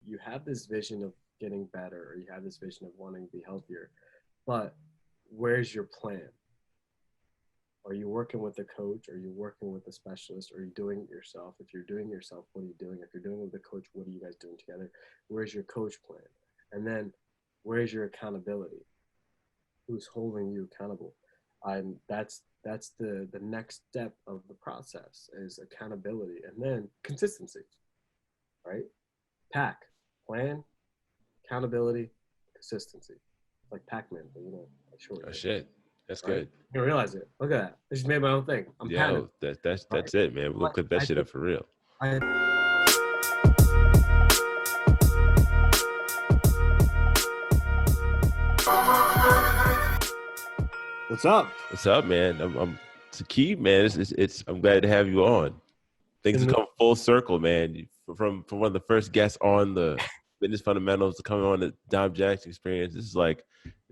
you have this vision of getting better, or you have this vision of wanting to be healthier, but where's your plan? Are you working with a coach? Are you working with a specialist? Are you doing it yourself? If you're doing it yourself, what are you doing? If you're doing it with a coach, what are you guys doing together? Where's your coach plan? And then where's your accountability? Who's holding you accountable? That's the next step of the process is accountability, and then consistency, right? Pack, plan, accountability, consistency. Like Pac-Man, but like short. Oh shit, that's right? good. You realize it. Look at that. I just made my own thing. I'm patented. That's right? It, man. We'll clip that shit up for real. What's up? What's up, man? I'm Saqib, man. I'm glad to have you on. Things have come full circle, man. From one of the first guests on the Fitness Fundamentals to coming on the Dom Jackson Experience. This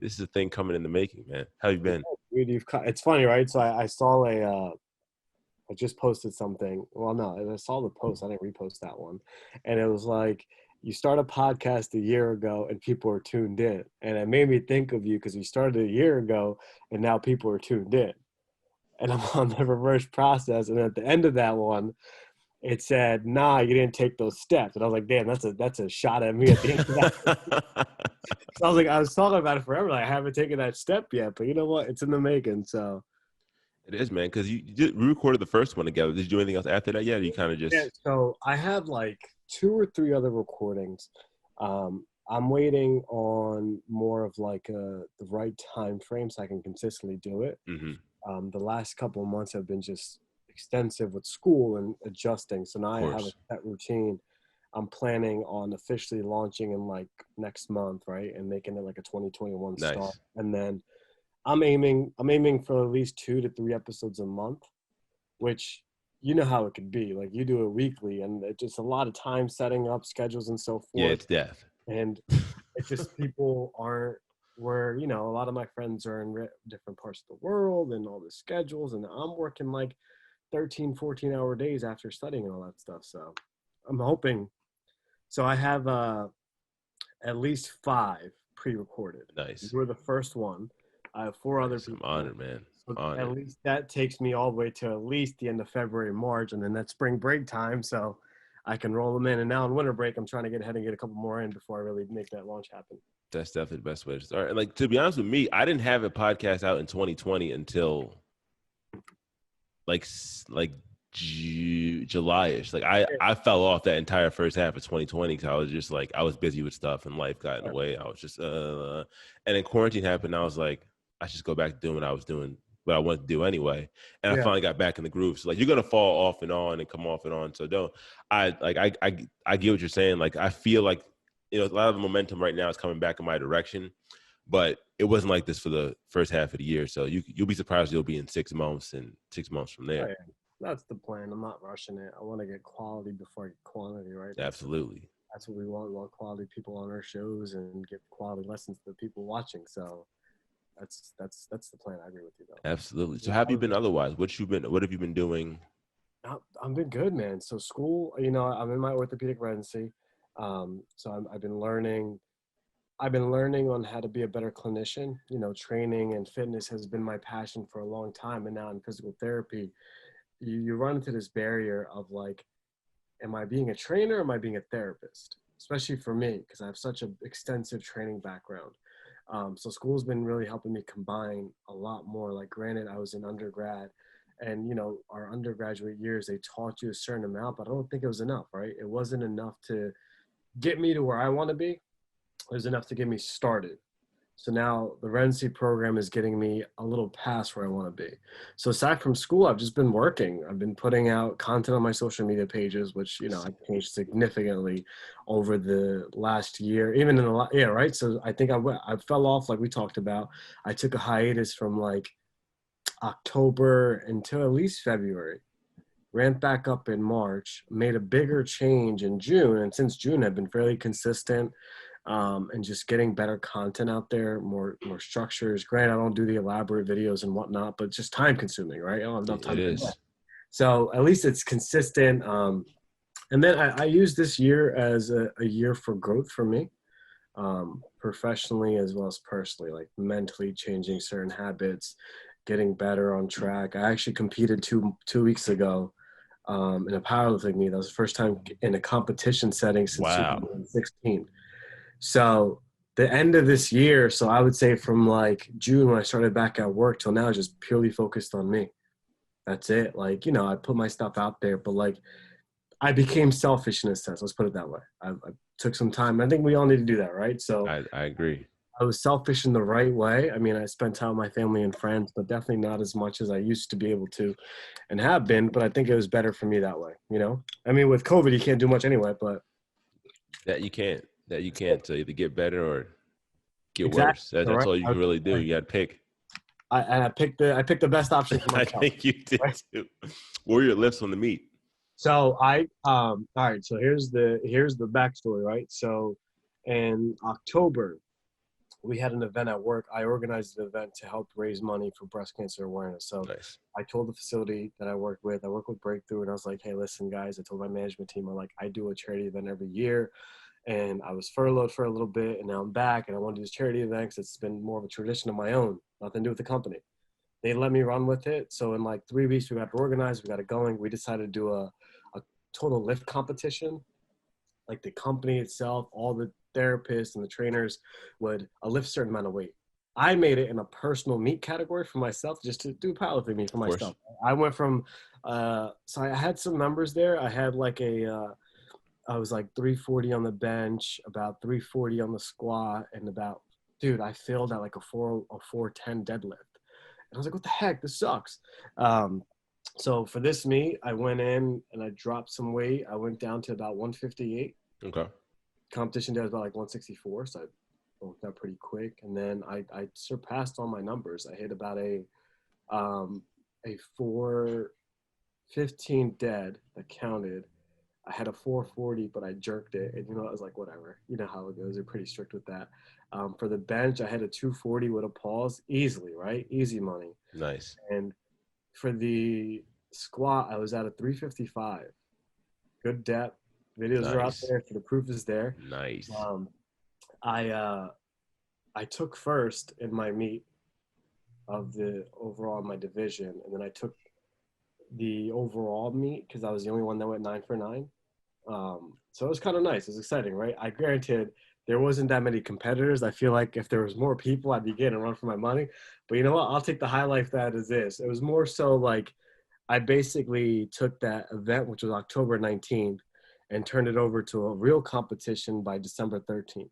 is a thing coming in the making, man. How you been? Dude, it's funny, right? So I saw I just posted something. Well, no, I saw the post. I didn't repost that one. And it was like, you start a podcast a year ago and people are tuned in. And it made me think of you because you started a year ago and now people are tuned in. And I'm on the reverse process. And at the end of that one, it said, nah, you didn't take those steps. And I was like, damn, that's a shot at me at the end of that. So I was like, I was talking about it forever. Like, I haven't taken that step yet. But you know what? It's in the making. So it is, man, because we recorded the first one together. Did you do anything else after that yet? Or you kind of just... Yeah, so I have like 2 or 3 other recordings. I'm waiting on more of like the right time frame so I can consistently do it. Mm-hmm. The last couple of months have been just extensive with school and adjusting. So now I have a set routine. I'm planning on officially launching in like next month, right? And making it like a 2021 start. And then I'm aiming for at least 2 to 3 episodes a month, which you know how it could be. Like you do it weekly and it's just a lot of time setting up schedules and so forth. Yeah, it's death. And it's just people aren't where, a lot of my friends are in different parts of the world and all the schedules. And I'm working like 13, 14-hour days after studying and all that stuff. So I'm hoping. So I have at least 5 pre-recorded. Nice. You were the first one. I have 4 other people. I'm honored, man. At least that takes me all the way to at least the end of February, March, and then that's spring break time. So I can roll them in. And now in winter break, I'm trying to get ahead and get a couple more in before I really make that launch happen. That's definitely the best way to start. Like, to be honest with me, I didn't have a podcast out in 2020 until like July-ish. Like I fell off that entire first half of 2020 because I was just like, I was busy with stuff and life got in the way. I was just, and then quarantine happened. And I was like, I should just go back to doing what I was doing, what I wanted to do anyway. And I finally got back in the groove. So like, you're going to fall off and on and come off and on. So I get what you're saying. Like, I feel like, a lot of the momentum right now is coming back in my direction, but it wasn't like this for the first half of the year. So you'll be surprised you'll be in 6 months and 6 months from there. Right. That's the plan. I'm not rushing it. I want to get quality before I get quantity, right? Absolutely. That's what we want. We want quality people on our shows and give quality lessons to the people watching. So that's the plan. I agree with you though. Absolutely. So how have you been otherwise? What have you been doing? I've been good, man. So school, I'm in my orthopedic residency. So I've been learning on how to be a better clinician. Training and fitness has been my passion for a long time. And now in physical therapy, you run into this barrier of like, am I being a trainer or am I being a therapist? Especially for me, because I have such an extensive training background. So school's been really helping me combine a lot more. Like granted, I was in undergrad and, our undergraduate years, they taught you a certain amount, but I don't think it was enough, right? It wasn't enough to get me to where I want to be. It was enough to get me started. So now the residency program is getting me a little past where I want to be. So aside from school, I've just been working. I've been putting out content on my social media pages, which, I've changed significantly over the last year, even in right? So I think I fell off, like we talked about. I took a hiatus from like October until at least February. Ramped back up in March, made a bigger change in June. And since June, I've been fairly consistent. And just getting better content out there, more structures. Granted, I don't do the elaborate videos and whatnot, but it's just time consuming, right? I don't have enough time. It is. So at least it's consistent. And then I use this year as a year for growth for me, professionally as well as personally, like mentally changing certain habits, getting better on track. I actually competed two weeks ago in a powerlifting meet. That was the first time in a competition setting since Wow. 2016. So the end of this year, so I would say from like June when I started back at work till now, just purely focused on me. That's it. Like, I put my stuff out there, but like I became selfish in a sense. Let's put it that way. I took some time. I think we all need to do that, right? So I agree. I was selfish in the right way. I mean, I spent time with my family and friends, but definitely not as much as I used to be able to and have been. But I think it was better for me that way. I mean, with COVID, you can't do much anyway, but That you can't. So either get better or get exactly. worse. All That's right. all you can really do. You got to pick. I picked the best option for I myself. think you did Right? too. What were your lifts on the meet? So all right, so here's the backstory, right? So in October, we had an event at work. I organized an event to help raise money for breast cancer awareness. So Nice. I told the facility that I work with Breakthrough, and I was like, hey, listen, guys, I told my management team, I do a charity event every year. And I was furloughed for a little bit, and now I'm back, and I want to do this charity event because it's been more of a tradition of my own, nothing to do with the company. They let me run with it. So in like 3 weeks, we got it organized, we got it going. We decided to do a total lift competition. Like the company itself, all the therapists and the trainers would lift a certain amount of weight. I made it in a personal meet category for myself, just to do powerlifting meet for Of course. myself. I went from, so I had some numbers there. I had like I was like 340 on the bench, about 340 on the squat, and dude, I failed at like a 410 deadlift. And I was like, what the heck? This sucks. So for this meet, I went in and I dropped some weight. I went down to about 158. Okay. Competition day was about like 164, so I broke that pretty quick. And then I surpassed all my numbers. I hit about a 415 dead that counted. I had a 440, but I jerked it, and I was like, whatever. You know how it goes. They're pretty strict with that. For the bench, I had a 240 with a pause, easily, right? Easy money. Nice. And for the squat, I was at a 355. Good depth. Videos are out Nice. there, so the proof is there. Nice. I I took first in my meet of the overall in my division, and then I took the overall meet because I was the only one that went 9 for 9. So it was kind of nice. It was exciting, right? I granted there wasn't that many competitors. I feel like if there was more people, I'd be getting a run for my money. But you know what? I'll take the high life that is this. It was more so like I basically took that event, which was October 19th, and turned it over to a real competition by December 13th.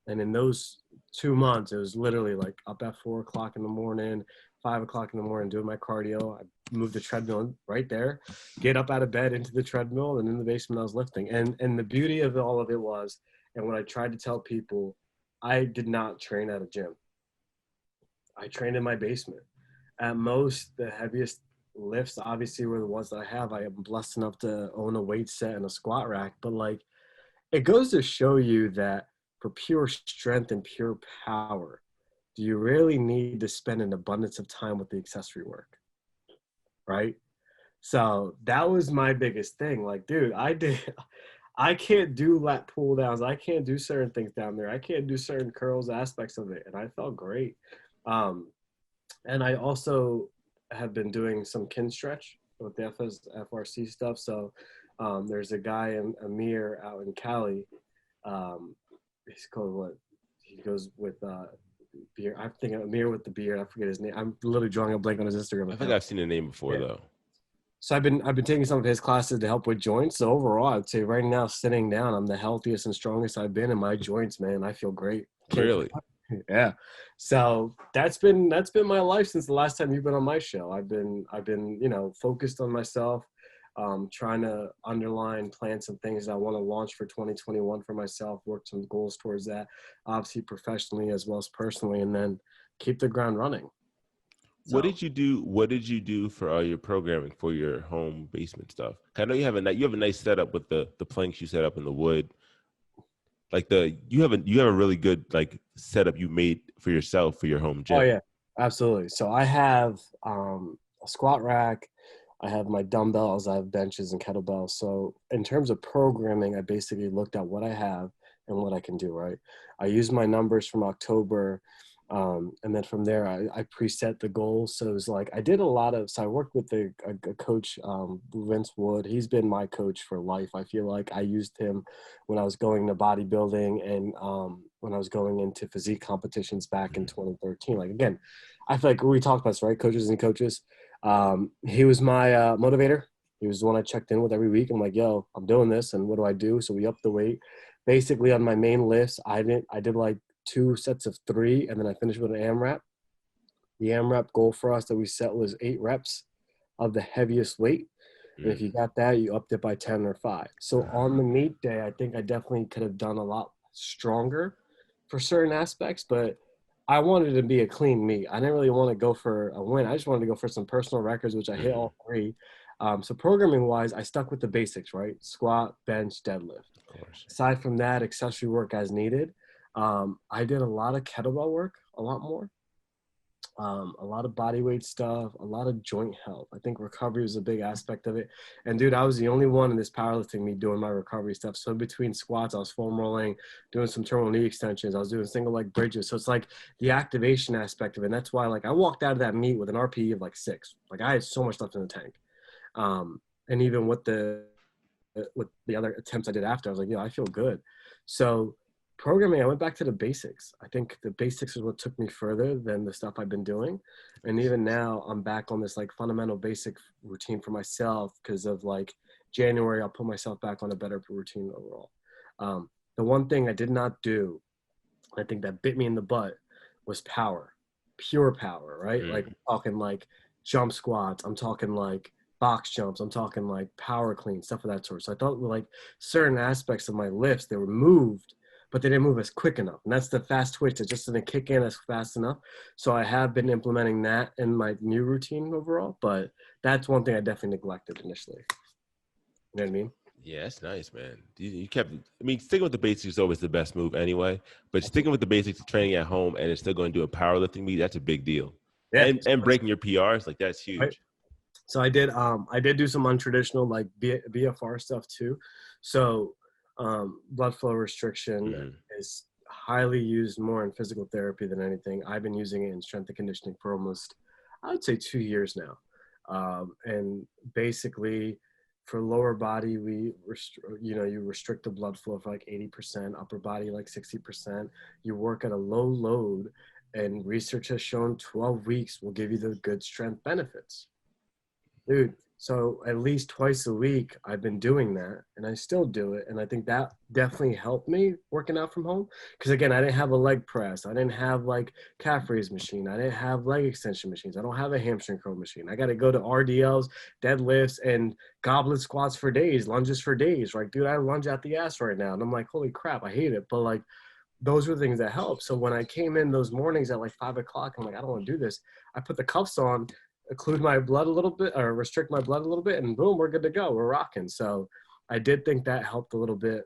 And in those 2 months, it was literally like up at 4 o'clock in the morning, 5 o'clock in the morning, doing my cardio. I moved the treadmill right there, get up out of bed into the treadmill, and in the basement I was lifting. And the beauty of all of it was, and what I tried to tell people, I did not train at a gym. I trained in my basement. At most, the heaviest lifts obviously were the ones that I have. I am blessed enough to own a weight set and a squat rack, but like it goes to show you that for pure strength and pure power, do you really need to spend an abundance of time with the accessory work? Right? So that was my biggest thing. Like, dude, I can't do lat pull downs. I can't do certain things down there. I can't do certain curls aspects of it. And I felt great. Um, and I also have been doing some kin stretch with the FRC stuff. So there's a guy in Amir out in Cali. He's called what? He goes with beard. I'm thinking Amir with the beard. I forget his name. I'm literally drawing a blank on his Instagram I think account. I've seen the name before though. So I've been taking some of his classes to help with joints. So overall, I'd say right now, sitting down, I'm the healthiest and strongest I've been in my joints, man. I feel great. Really? Yeah. So that's been my life since the last time you've been on my show. I've been focused on myself, trying to plan some things I want to launch for 2021 for myself, work some goals towards that, obviously professionally as well as personally, and then keep the ground running. So, What did you do? What did you do for all your programming for your home basement stuff? I know you have a nice setup with the planks you set up in the wood. Like you have a really good like setup you made for yourself for your home gym. oh yeah, absolutely. So I have a squat rack. I have my dumbbells, I have benches and kettlebells. So in terms of programming, I basically looked at what I have and what I can do, right? I used my numbers from October. And then from there, I preset the goals. So it was like, so I worked with a coach, Vince Wood. He's been my coach for life. I feel like I used him when I was going to bodybuilding and when I was going into physique competitions back in 2013. Like, again, I feel like we talked about this, right? Coaches and coaches. He was my motivator. He was the one I checked in with every week. I'm like, yo, I'm doing this, and what do I do? So we upped the weight. Basically, on my main lifts, I did like 2 sets of 3, and then I finished with an AMRAP. The AMRAP goal for us that we set was 8 reps of the heaviest weight. And if you got that, you upped it by 10 or 5. So on the meet day, I think I definitely could have done a lot stronger for certain aspects, but I wanted to be a clean meet. I didn't really want to go for a win. I just wanted to go for some personal records, which I hit all 3. So programming wise, I stuck with the basics, right? Squat, bench, deadlift. Of course. Aside from that, accessory work as needed. I did a lot of kettlebell work, a lot more. A lot of body weight stuff, a lot of joint health. I think recovery was a big aspect of it. And dude, I was the only one in this powerlifting meet doing my recovery stuff. So between squats, I was foam rolling, doing some terminal knee extensions. I was doing single leg bridges. So it's like the activation aspect of it. And that's why, like, I walked out of that meet with an RPE of like 6. Like, I had so much left in the tank. And even with the other attempts I did after, I was like, I feel good. So programming, I went back to the basics. I think the basics is what took me further than the stuff I've been doing. And even now I'm back on this like fundamental basic routine for myself because of like January, I'll put myself back on a better routine overall. The one thing I did not do, I think that bit me in the butt, was power, pure power, right? Like I'm talking like jump squats. I'm talking like box jumps. I'm talking like power clean, stuff of that sort. So I thought like certain aspects of my lifts, they were moved, but they didn't move as quick enough. And that's the fast twitch. It just didn't kick in as fast enough. So I have been implementing that in my new routine overall, but that's one thing I definitely neglected initially. You know what I mean? Yeah, that's nice, man. You kept, I mean, sticking with the basics is always the best move anyway, but sticking with the basics of training at home and it's still going to do a powerlifting meet, that's a big deal. Yeah. And breaking your PRs, like that's huge. Right. So I did do some untraditional like BFR stuff too. So blood flow restriction is highly used more in physical therapy than anything. I've been using it in strength and conditioning for almost, I would say 2 years now. And basically for lower body, you restrict the blood flow for like 80%, upper body like 60%. You work at a low load, and research has shown 12 weeks will give you the good strength benefits. Dude, so at least twice a week I've been doing that, and I still do it. And I think that definitely helped me working out from home. Because again, I didn't have a leg press. I didn't have like calf raise machine. I didn't have leg extension machines. I don't have a hamstring curl machine. I got to go to RDLs, deadlifts, and goblet squats for days, lunges for days. Right, dude, I lunge out the ass right now. And I'm like, holy crap, I hate it. But like, those were things that help. So when I came in those mornings at like 5 o'clock, I'm like, I don't want to do this. I put the cuffs on, occlude my blood a little bit or restrict my blood a little bit, and boom, we're good to go. We're rocking. So I did think that helped a little bit.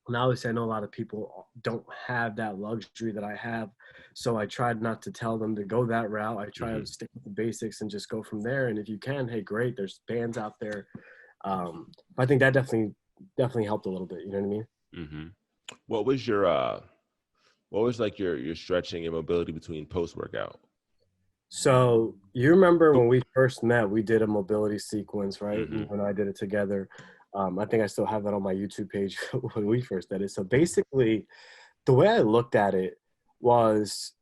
And obviously I know a lot of people don't have that luxury that I have. So I tried not to tell them to go that route. I try to stick with the basics and just go from there. And if you can, hey, great, there's bands out there. I think that definitely helped a little bit. You know what I mean? Mm-hmm. What was like your stretching and mobility between post-workout? So you remember when we first met, we did a mobility sequence, right? Mm-hmm. You and I did it together. I think I still have that on my YouTube page when we first did it. So basically, the way I looked at it was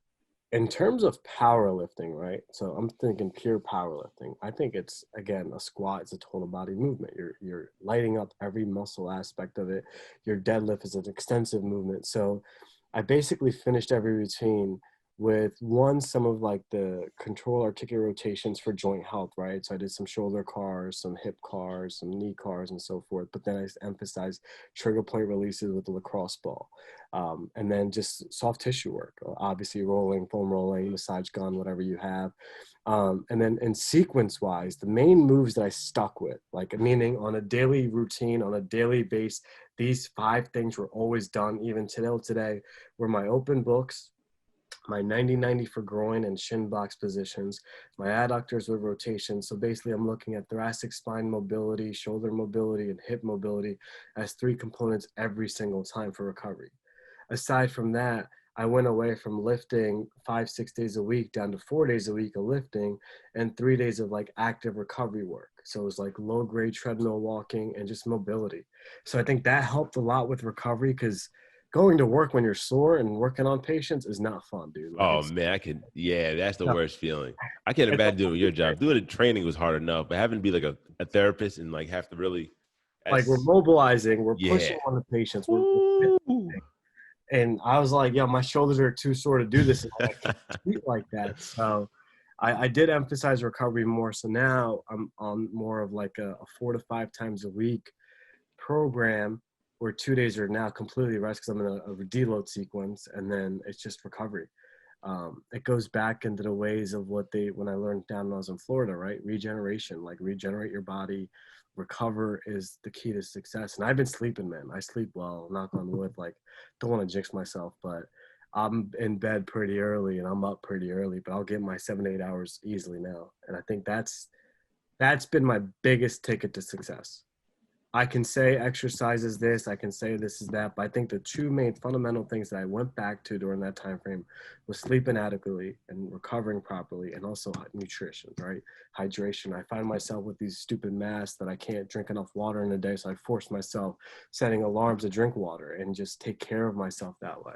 in terms of powerlifting, right? So I'm thinking pure powerlifting. I think it's, again, a squat is a total body movement. You're lighting up every muscle aspect of it. Your deadlift is an extensive movement. So I basically finished every routine with some of like the control articular rotations for joint health, right? So I did some shoulder cars, some hip cars, some knee cars, and so forth. But then I emphasized trigger point releases with the lacrosse ball. And then just soft tissue work, obviously rolling, foam rolling, massage gun, whatever you have. And then in sequence wise, the main moves that I stuck with, like meaning on a daily routine, on a daily base, these 5 things were always done, even today, were my open books, my 90-90 for groin and shin box positions, my adductors with rotation. So basically I'm looking at thoracic spine mobility, shoulder mobility, and hip mobility as 3 components every single time for recovery. Aside from that, I went away from lifting 5-6 days a week down to 4 days a week of lifting and 3 days of like active recovery work. So it was like low grade treadmill walking and just mobility. So I think that helped a lot with recovery, because going to work when you're sore and working on patients is not fun, dude. Like Oh man, yeah, that's the no, worst feeling. I can't it's imagine doing your job. Doing the training was hard enough, but having to be like a therapist and like have to really, like we're that's, mobilizing, we're pushing yeah. on the patients, we're Woo. and I was like, yeah, my shoulders are too sore to do this, and I can't sleep like that. So I did emphasize recovery more. So now I'm on more of like a 4 to 5 times a week program where 2 days are now completely rest because I'm in a deload sequence, and then it's just recovery. It goes back into the ways of when I learned down when I was in Florida, right? Regeneration, like regenerate your body, recover is the key to success. And I've been sleeping, man. I sleep well, knock on wood. Like, don't want to jinx myself, but I'm in bed pretty early and I'm up pretty early, but I'll get my 7 to 8 hours easily now. And I think that's been my biggest ticket to success. I can say exercise is this, I can say this is that, but I think the 2 main fundamental things that I went back to during that time frame was sleeping adequately and recovering properly, and also nutrition, right? Hydration. I find myself with these stupid masks that I can't drink enough water in a day, so I force myself setting alarms to drink water and just take care of myself that way.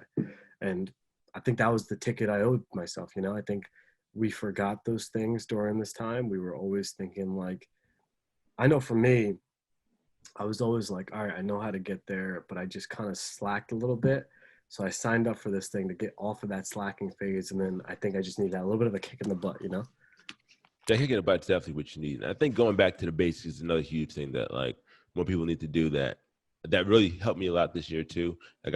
And I think that was the ticket I owed myself. I think we forgot those things during this time. We were always thinking like, I know for me, I was always like, all right, I know how to get there, but I just kind of slacked a little bit. So I signed up for this thing to get off of that slacking phase. And then I think I just need that a little bit of a kick in the butt. Yeah, kicking about is definitely what you need. And I think going back to the basics is another huge thing that like more people need to do that really helped me a lot this year too. Like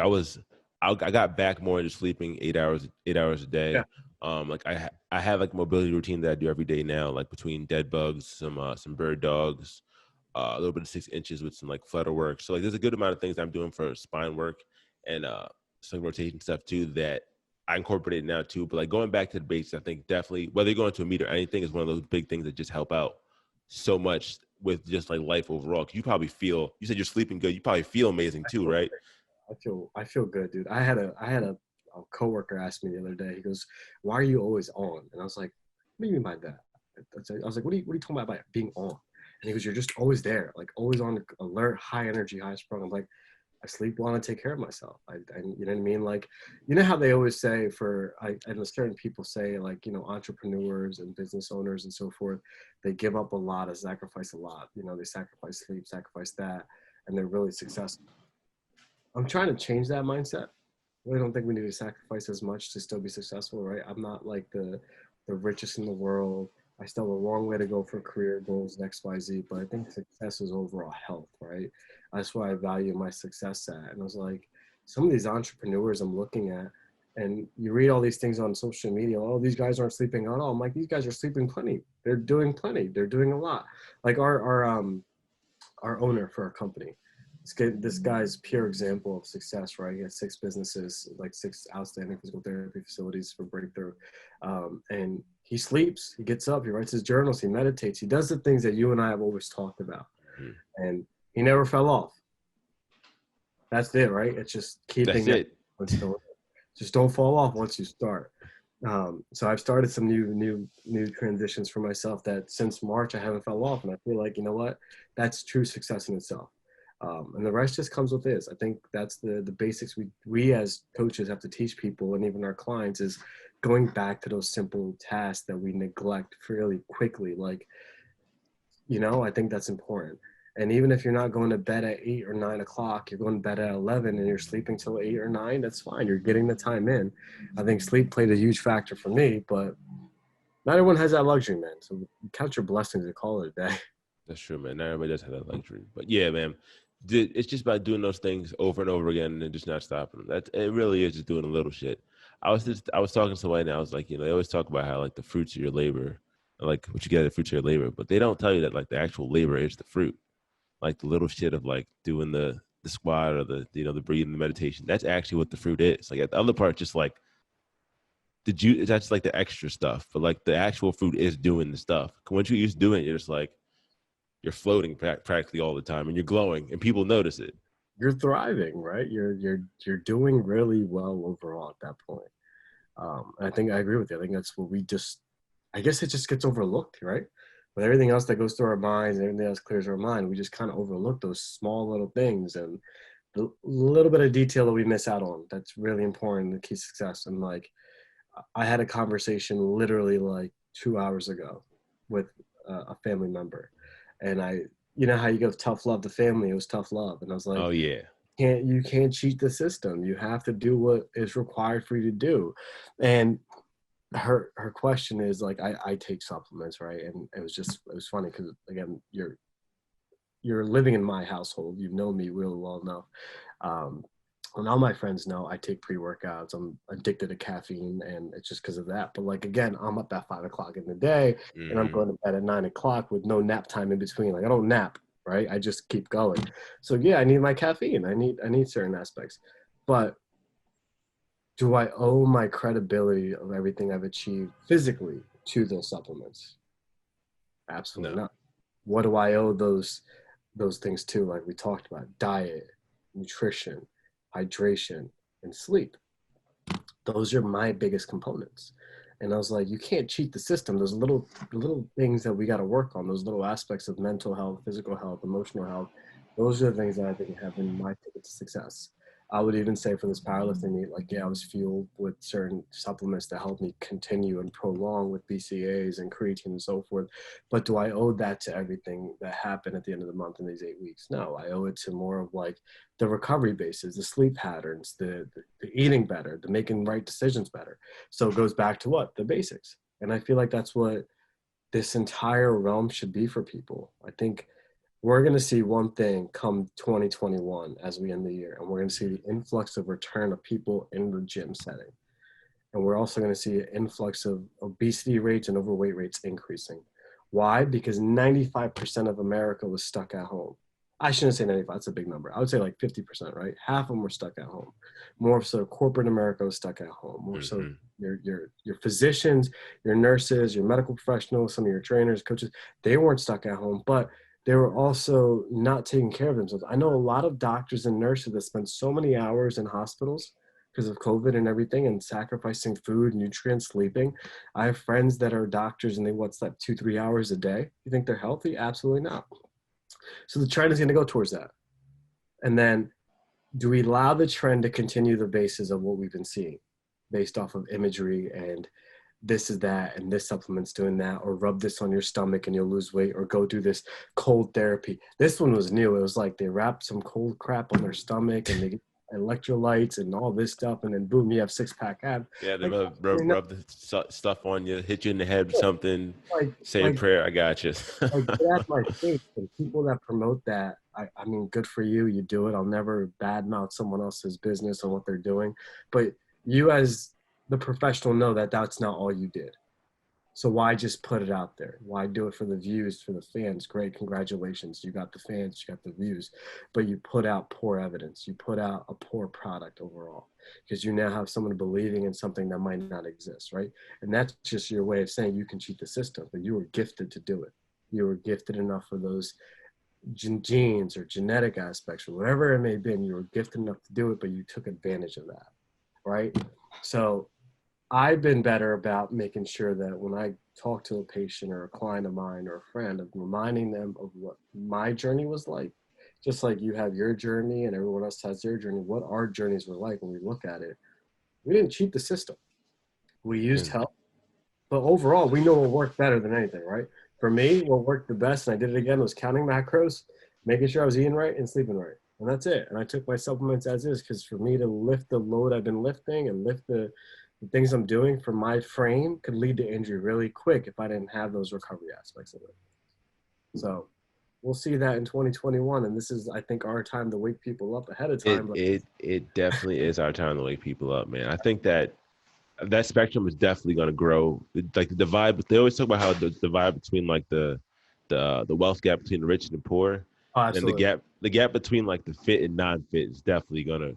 I got back more into sleeping 8 hours a Yeah. day. Like I have like a mobility routine that I do every day now, like between dead bugs, some bird dogs, a little bit of 6 inches with some like flutter work. So like there's a good amount of things I'm doing for spine work and some rotation stuff too that I incorporate now too. But like going back to the basics, I think definitely whether you're going to a meet or anything is one of those big things that just help out so much with just like life overall. Cause you said you're sleeping good. You probably feel amazing too, right? I feel good, dude. I had a coworker ask me the other day. He goes, "Why are you always on?" And I was like, "What do you mean by that?" I was like, "What are you talking about by being on?" And he goes, "You're just always there, like always on alert, high energy, high sprung." I'm like, I sleep well and take care of myself. You know what I mean? Like, you know how they always say and certain people say like, entrepreneurs and business owners and so forth, they give up a lot and sacrifice a lot. They sacrifice sleep, sacrifice that, and they're really successful. I'm trying to change that mindset. I really don't think we need to sacrifice as much to still be successful, right? I'm not like the richest in the world. I still have a long way to go for career goals and XYZ, but I think success is overall health, right? That's why I value my success at. And I was like, some of these entrepreneurs I'm looking at, and you read all these things on social media, oh, these guys aren't sleeping at all. I'm like, these guys are sleeping plenty. They're doing plenty. They're doing a lot. Like our owner for our company. This guy's pure example of success, right? He has 6 businesses, like 6 outstanding physical therapy facilities for breakthrough. And he sleeps, he gets up, he writes his journals, he meditates, he does the things that you and I have always talked about. Mhm. And he never fell off. That's it, right? It's just That's keeping that. it. Just don't fall off once you start. So I've started some new transitions for myself that since March I haven't fell off, and I feel like, you know what, that's true success in itself. And the rest just comes with this. I think that's the basics we as coaches have to teach people, and even our clients, is going back to those simple tasks that we neglect fairly quickly. Like, I think that's important. And even if you're not going to bed at 8 or 9 o'clock, you're going to bed at 11 and you're sleeping till 8 or 9, that's fine. You're getting the time in. I think sleep played a huge factor for me, but not everyone has that luxury, man. So count your blessings and call it a day. That's true, man. Not everybody does have that luxury. But yeah, man, it's just about doing those things over and over again and just not stopping them. It really is just doing a little shit. I was talking to somebody and I was like, they always talk about how like the fruits of your labor, like what you get the fruits of your labor, but they don't tell you that like the actual labor is the fruit. Like the little shit of like doing the squat or the breathing, the meditation. That's actually what the fruit is. Like the other part, just like the juice, that's like the extra stuff, but like the actual food is doing the stuff. Once you used to doing it, you're just like, you're floating practically all the time and you're glowing and people notice it. You're thriving, right? You're doing really well overall at that point. And I think I agree with you. I think that's what we just, I guess it just gets overlooked, right? With everything else that goes through our minds and everything else clears our mind, we just kind of overlook those small little things and the little bit of detail that we miss out on. That's really important to key success. And like, I had a conversation literally like 2 hours ago with a family member, and you know how you go tough love to family. It was tough love, and I was like, Oh yeah. you can't cheat the system. You have to do what is required for you to do. And her question is like, I take supplements, right? And it was funny because again, you're living in my household. You know me really well enough. And all my friends know I take pre-workouts. I'm addicted to caffeine, and it's just because of that. But like again, I'm up at 5 o'clock in the day, and I'm going to bed at 9 o'clock with no nap time in between. Like I don't nap, right? I just keep going. So yeah, I need my caffeine. I need certain aspects. But do I owe my credibility of everything I've achieved physically to those supplements? Absolutely No. not. What do I owe those things to? Like we talked about, diet, nutrition, hydration, and sleep. Those are my biggest components. And I was like, you can't cheat the system. Those little things that we got to work on, those little aspects of mental health, physical health, emotional health. Those are the things that I think have been my ticket to success. I would even say for this powerlifting meet, like, yeah, I was fueled with certain supplements that helped me continue and prolong with BCAAs and creatine and so forth. But do I owe that to everything that happened at the end of the month in these 8 weeks? No, I owe it to more of like the recovery bases, the sleep patterns, the eating better, the making right decisions better. So it goes back to what? The basics. And I feel like that's what this entire realm should be for people. I think we're going to see one thing come 2021 as we end the year, and we're going to see the influx of return of people in the gym setting. And we're also going to see an influx of obesity rates and overweight rates increasing. Why? Because 95% of America was stuck at home. I shouldn't say 95, that's a big number. I would say like 50%, right? Half of them were stuck at home. More so corporate America was stuck at home. More so your physicians, your nurses, your medical professionals, some of your trainers, coaches, they weren't stuck at home, but they were also not taking care of themselves. I know a lot of doctors and nurses that spend so many hours in hospitals because of COVID and everything and sacrificing food, nutrients, sleeping. I have friends that are doctors and they slept 2-3 hours a day. You think they're healthy? Absolutely not. So the trend is going to go towards that. And then do we allow the trend to continue the basis of what we've been seeing based off of imagery and this is that and this supplement's doing that, or rub this on your stomach and you'll lose weight, or go do this cold therapy? This one was new. It was like they wrapped some cold crap on their stomach and they get electrolytes and all this stuff, and then boom, you have six-pack abs. Yeah, they Like, rub the stuff on you, hit you in the head with something, say a like prayer. I got you. like that's my face. And people that promote that, I mean, good for you. You do it. I'll never badmouth someone else's business and what they're doing. But you as the professional know that that's not all you did. So why just put it out there? Why do it for the views, for the fans? Great, congratulations. You got the fans, you got the views. But you put out poor evidence. You put out a poor product overall because you now have someone believing in something that might not exist, right? And that's just your way of saying you can cheat the system, but you were gifted to do it. You were gifted enough for those genes or genetic aspects or whatever it may have been. You were gifted enough to do it, but you took advantage of that, right? So I've been better about making sure that when I talk to a patient or a client of mine or a friend, of reminding them of what my journey was like, just like you have your journey and everyone else has their journey, what our journeys were like when we look at it. We didn't cheat the system. We used help, but overall, we know what worked better than anything, right? For me, what worked the best, and I did it again, was counting macros, making sure I was eating right and sleeping right. And that's it. And I took my supplements as is, because for me to lift the load I've been lifting and lift the things I'm doing for my frame could lead to injury really quick if I didn't have those recovery aspects of it. So we'll see that in 2021. And this is, I think, our time to wake people up ahead of time. It definitely is our time to wake people up, man. I think that spectrum is definitely going to grow. Like the divide, they always talk about how the divide between like the wealth gap between the rich and the poor, and the gap between like the fit and non-fit is definitely going to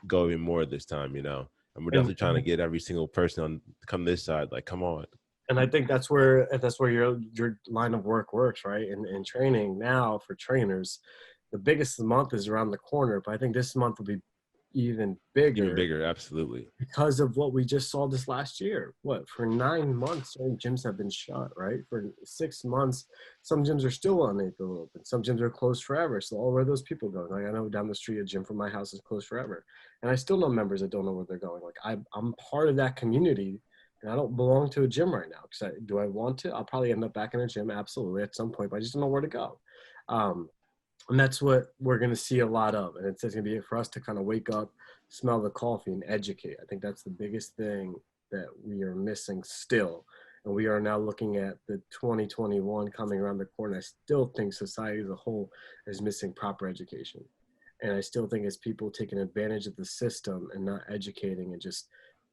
go even more this time, you know. And we're And definitely trying to get every single person on come this side. Like, come on. and I think that's where your line of work works, right? In training now for trainers, the biggest month is around the corner, but I think this month will be even Even bigger bigger, absolutely. because of what we just saw this last year. What, for 9 months, certain gyms have been shut, right? For 6 months, some gyms are still unable to open. Some gyms are closed forever. So where are those people going? Like, I know down the street, a gym from my house is closed forever, and I still know members that don't know where they're going. Like, I'm part of that community, and I don't belong to a gym right now. Because do I want to? I'll probably end up back in a gym, absolutely, at some point, but I just don't know where to go. Um, and that's what we're going to see a lot of. And it's going to be for us to kind of wake up, smell the coffee, and educate. I think that's the biggest thing that we are missing still. And we are now looking at the 2021 coming around the corner. I still think society as a whole is missing proper education. And I still think it's people taking advantage of the system and not educating and just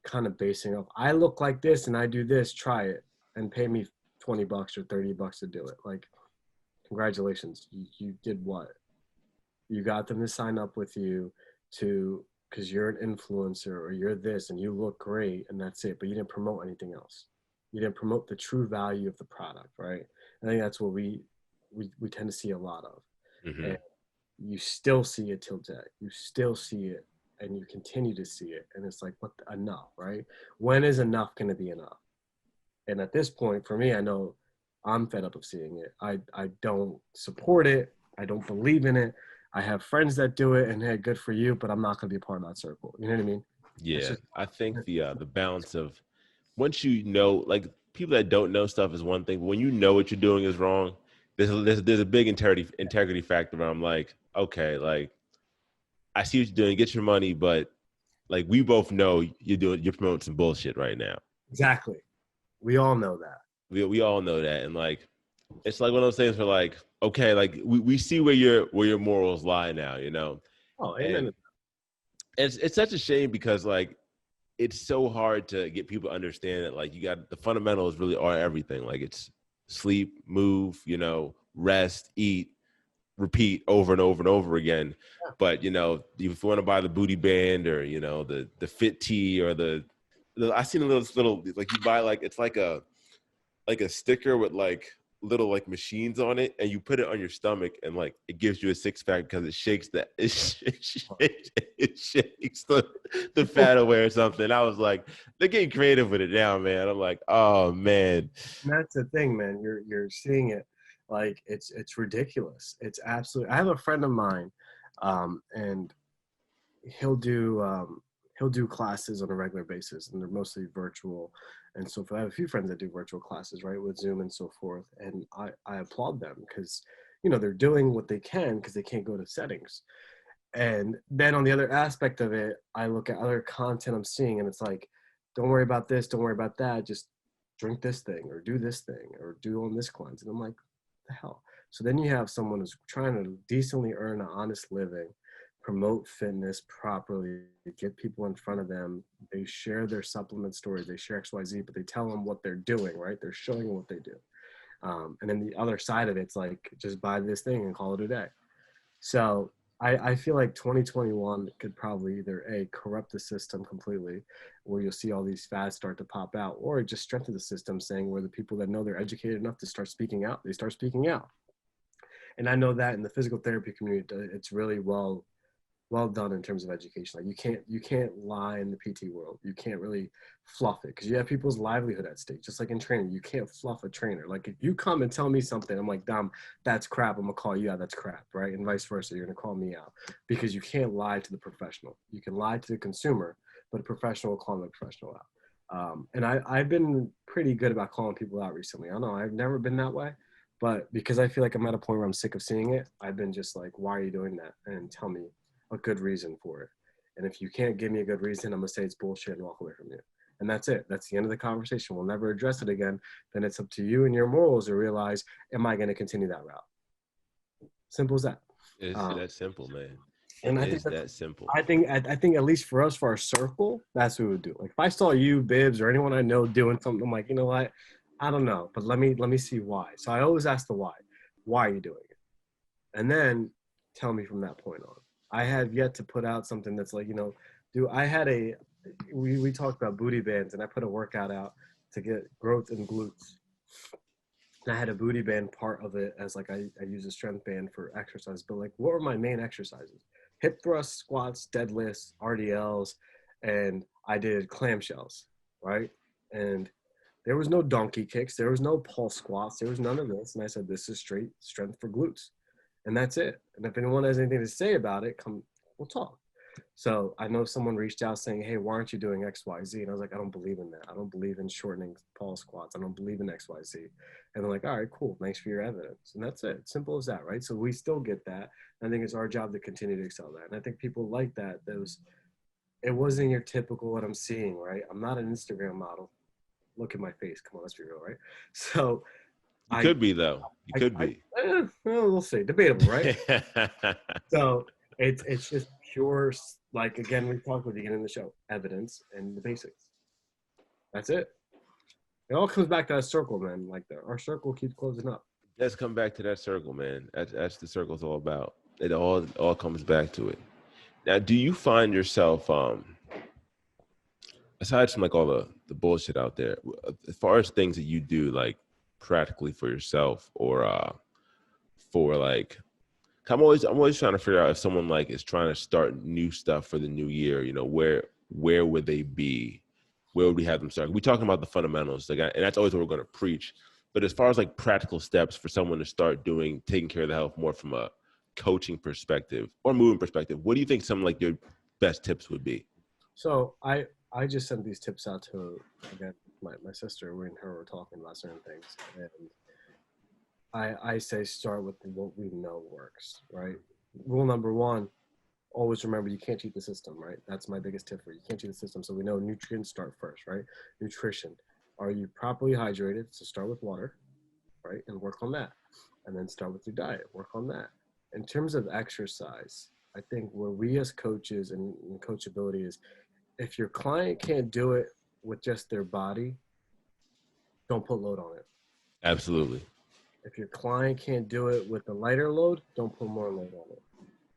kind of basing off, I look like this and I do this, try it and pay me $20 or $30 to do it. Like, congratulations, you did what? You got them to sign up with you to because you're an influencer or you're this and you look great and that's it, but you didn't promote anything else. You didn't promote the true value of the product, right? I think that's what we tend to see a lot of. Mm-hmm. And you still see it till today. You still see it and you continue to see it. And it's like, what, enough, right? When is enough going to be enough? And at this point, for me, I know I'm fed up of seeing it. I don't support it. I don't believe in it. I have friends that do it, and hey, good for you, but I'm not going to be a part of that circle. You know what I mean? It's Yeah, just, I think the balance of once you know, like people that don't know stuff is one thing, but when you know what you're doing is wrong, there's a big integrity factor where I'm like, okay, like I see what you're doing, get your money, but like we both know you're promoting some bullshit right now. exactly. We all know that. We all know that, and like it's like one of those things where like okay, like we see where your morals lie now, you know, Oh, and amen. it's such a shame because like it's so hard to get people to understand that like you got the fundamentals really are everything. Like it's sleep, move, you know, rest, eat, repeat over and over and over again. But you know, if you want to buy the booty band or you know the fit tee or the I seen a little like you buy like it's like a sticker with like little like machines on it and you put it on your stomach and like it gives you a six-pack because it shakes it shakes the fat away or something. I was like, they're getting creative with it now, man. I'm like, oh man. And that's the thing, man. You're seeing it, like it's ridiculous. It's absolutely. I have a friend of mine, and he'll do um, he'll do classes on a regular basis, and they're mostly virtual. And so, I have a few friends that do virtual classes, right, with Zoom and so forth. And I applaud them because, they're doing what they can because they can't go to settings. And then on the other aspect of it, I look at other content I'm seeing, and it's like, don't worry about this, don't worry about that, just drink this thing or do this thing or do on this cleanse. And I'm like, the hell? So then you have someone who's trying to decently earn an honest living, promote fitness properly, get people in front of them. They share their supplement stories, they share XYZ, but they tell them what they're doing, right? They're showing them what they do. And then the other side of it's like, just buy this thing and call it a day. So I feel like 2021 could probably either corrupt the system completely, where you'll see all these fads start to pop out, or just strengthen the system, saying where the people that know they're educated enough to start speaking out, they start speaking out. And I know that in the physical therapy community, it's really well done in terms of education. Like you can't lie in the PT world. You can't really fluff it because you have people's livelihood at stake. Just like in training, you can't fluff a trainer. Like if you come and tell me something, I'm like, Dom, that's crap. I'm gonna call you out. That's crap, right? And vice versa. You're gonna call me out because you can't lie to the professional. You can lie to the consumer, but a professional will call the professional out. And I've been pretty good about calling people out recently. I don't know I've never been that way, but because I feel like I'm at a point where I'm sick of seeing it, I've been just like, why are you doing that? And tell me a good reason for it. And if you can't give me a good reason, I'm gonna say it's bullshit and walk away from you. And that's it. That's the end of the conversation. We'll never address it again. Then it's up to you and your morals to realize, am I gonna continue that route? Simple as that. It's that simple, man. It And I think is that simple. I think at least for us, for our circle, that's what we would do. Like if I saw you, Bibbs, or anyone I know doing something, I'm like, you know what? I don't know, but let me see why. So I always ask the why. Why are you doing it? And then tell me from that point on. I have yet to put out something that's like, Dude, we talked about booty bands, and I put a workout out to get growth in glutes. And I had a booty band part of it as like I use a strength band for exercise, but like what were my main exercises? Hip thrusts, squats, deadlifts, RDLs, and I did clamshells, right? And there was no donkey kicks, there was no pulse squats, there was none of this. And I said, this is straight strength for glutes. And that's it. And if anyone has anything to say about it, come, we'll talk. So I know someone reached out saying, hey, why aren't you doing X, Y, Z? And I was like, I don't believe in that. I don't believe in shortening pulse squats. I don't believe in X, Y, Z. And they're like, all right, cool. Thanks for your evidence. And that's it. Simple as that, right? So we still get that. I think it's our job to continue to excel that. And I think people like that. It wasn't your typical what I'm seeing, right? I'm not an Instagram model. Look at my face. Come on, let's be real, right? So You could be, though. You could be. We'll see. Debatable, right? So it's just pure, like, again, we talked at the beginning of the show, evidence and the basics. That's it. It all comes back to that circle, man. Like our circle keeps closing up. Let's come back to that circle, man. That's the circle's all about. It all comes back to it. Now, do you find yourself, aside from like all the bullshit out there, as far as things that you do, like practically for yourself or for like, I'm always trying to figure out if someone like is trying to start new stuff for the new year, you know, where would they be? Where would we have them start? We're talking about the fundamentals, like, and that's always what we're going to preach. But as far as like practical steps for someone to start taking care of the health more from a coaching perspective or movement perspective, what do you think some like your best tips would be? So I just sent these tips out to, again, my sister. We and her were talking about certain things, and I say start with what we know works, right? Rule number one, always remember you can't cheat the system, right? That's my biggest tip for you. You can't cheat the system. So we know nutrients start first, right? Nutrition. Are you properly hydrated? So start with water, right? And work on that. And then start with your diet, work on that. In terms of exercise, I think where we as coaches and coachability is, if your client can't do it with just their body, don't put load on it. Absolutely. If your client can't do it with a lighter load, don't put more load on it.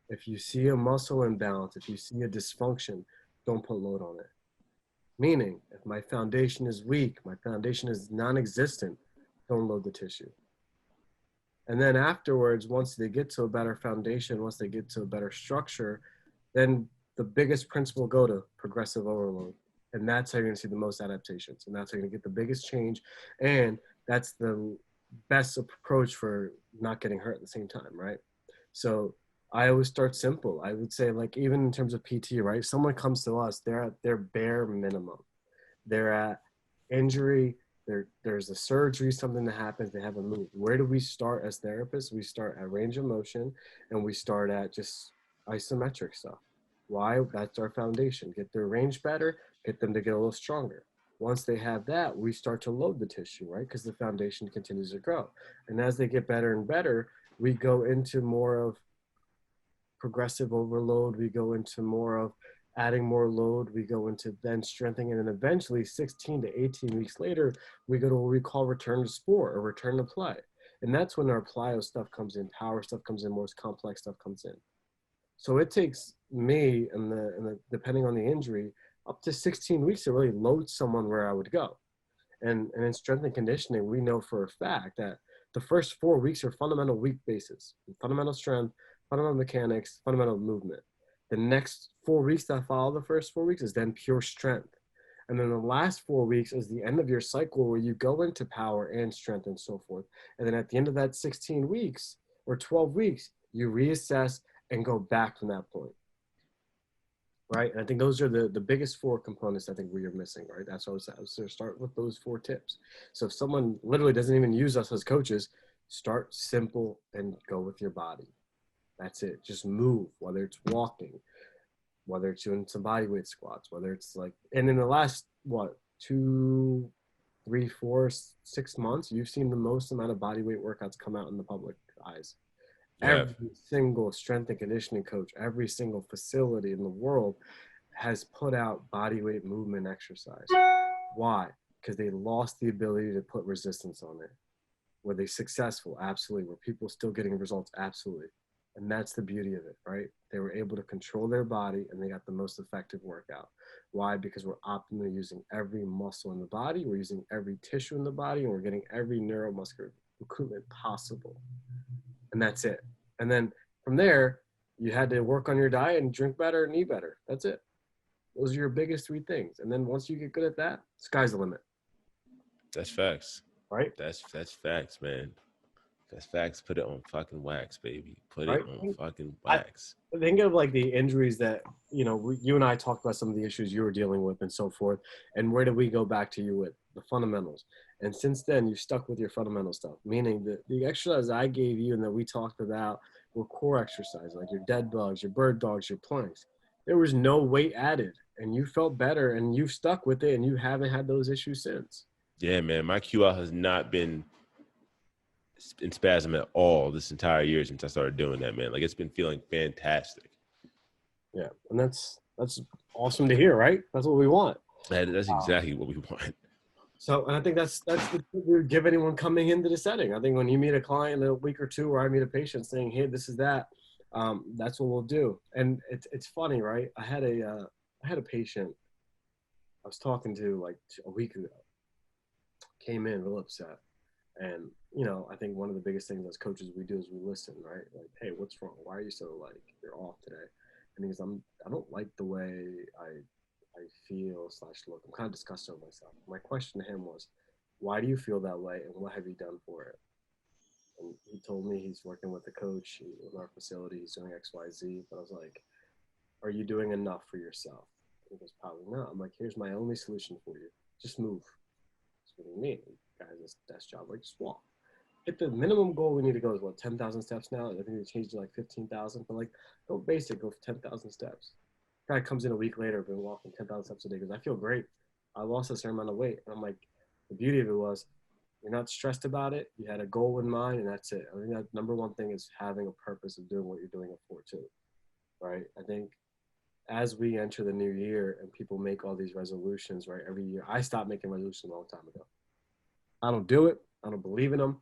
If you see a muscle imbalance, if you see a dysfunction, don't put load on it. Meaning, if my foundation is weak, my foundation is non-existent, don't load the tissue. And then afterwards, once they get to a better foundation, once they get to a better structure, then the biggest principle go to progressive overload. And that's how you're going to see the most adaptations. And that's how you're going to get the biggest change. And that's the best approach for not getting hurt at the same time, right? So I always start simple. I would say, like, even in terms of PT, right? Someone comes to us, they're at their bare minimum. They're at injury, there's a surgery, something that happens, they haven't moved. Where do we start as therapists? We start at range of motion, and we start at just isometric stuff. Why? That's our foundation. Get their range better, get them to get a little stronger. Once they have that, we start to load the tissue, right? Because the foundation continues to grow. And as they get better and better, we go into more of progressive overload. We go into more of adding more load. We go into then strengthening, and then eventually 16 to 18 weeks later, we go to what we call return to sport or return to play. And that's when our plyo stuff comes in, power stuff comes in, more complex stuff comes in. So it takes me, and the depending on the injury, up to 16 weeks to really load someone where I would go. And in strength and conditioning, we know for a fact that the first 4 weeks are fundamental weak bases, fundamental strength, fundamental mechanics, fundamental movement. The next 4 weeks that follow the first 4 weeks is then pure strength. And then the last 4 weeks is the end of your cycle where you go into power and strength and so forth. And then at the end of that 16 weeks or 12 weeks, you reassess and go back from that point. Right? And I think those are the biggest 4 components I think we are missing, right? That's what I was start with those 4 tips. So if someone literally doesn't even use us as coaches, start simple and go with your body. That's it. Just move, whether it's walking, whether it's doing some body weight squats, whether it's like, and in the last, 2, 3, 4, 6 months, you've seen the most amount of body weight workouts come out in the public eyes. Every single strength and conditioning coach, every single facility in the world has put out body weight movement exercise. Why? Because they lost the ability to put resistance on it. Were they successful? Absolutely. Were people still getting results? Absolutely. And that's the beauty of it, right? They were able to control their body and they got the most effective workout. Why? Because we're optimally using every muscle in the body, we're using every tissue in the body, and we're getting every neuromuscular recruitment possible. And that's it. And then from there, you had to work on your diet and drink better and eat better. That's it. Those are your biggest three things. And then once you get good at that, sky's the limit. That's facts. Right? That's facts, man. That's facts. Put it on fucking wax, baby. Put it Right? on fucking I wax. think of like the injuries that, you know, you and I talked about some of the issues you were dealing with and so forth. And where did we go back to you with? The fundamentals. And since then, you've stuck with your fundamental stuff, meaning that the exercise I gave you and that we talked about were core exercises, like your dead bugs, your bird dogs, your planks. There was no weight added, and you felt better, and you've stuck with it, and you haven't had those issues since. Yeah, man. My QL has not been in spasm at all this entire year since I started doing that, man. Like, it's been feeling fantastic. Yeah, and that's awesome to hear, right? That's what we want. That's exactly what we want. So, and I think that's the tip we would give anyone coming into the setting. I think when you meet a client in a week or two, or I meet a patient saying, "Hey, this is that," that's what we'll do. And it's funny, right? I had a patient I was talking to like a week ago. Came in real upset, and you know, I think one of the biggest things as coaches we do is we listen, right? Like, hey, what's wrong? Why are you so like you're off today? And because I don't like the way I feel / look. I'm kind of disgusted with myself. My question to him was, why do you feel that way, and what have you done for it? And he told me he's working with a coach in our facility. He's doing X, Y, Z. But I was like, are you doing enough for yourself? He goes, probably not. I'm like, here's my only solution for you. Just move. What do you mean? Guys, that's job. Like, just walk. Hit the minimum goal we need to go is what, 10,000 steps now? I think we changed to like 15,000. But like, go basic, go for 10,000 steps. Guy comes in a week later, been walking 10,000 steps a day because I feel great. I lost a certain amount of weight. And I'm like, the beauty of it was you're not stressed about it. You had a goal in mind, and that's it. I think that number one thing is having a purpose of doing what you're doing it for too, right? I think as we enter the new year and people make all these resolutions, right, every year, I stopped making resolutions a long time ago. I don't do it. I don't believe in them.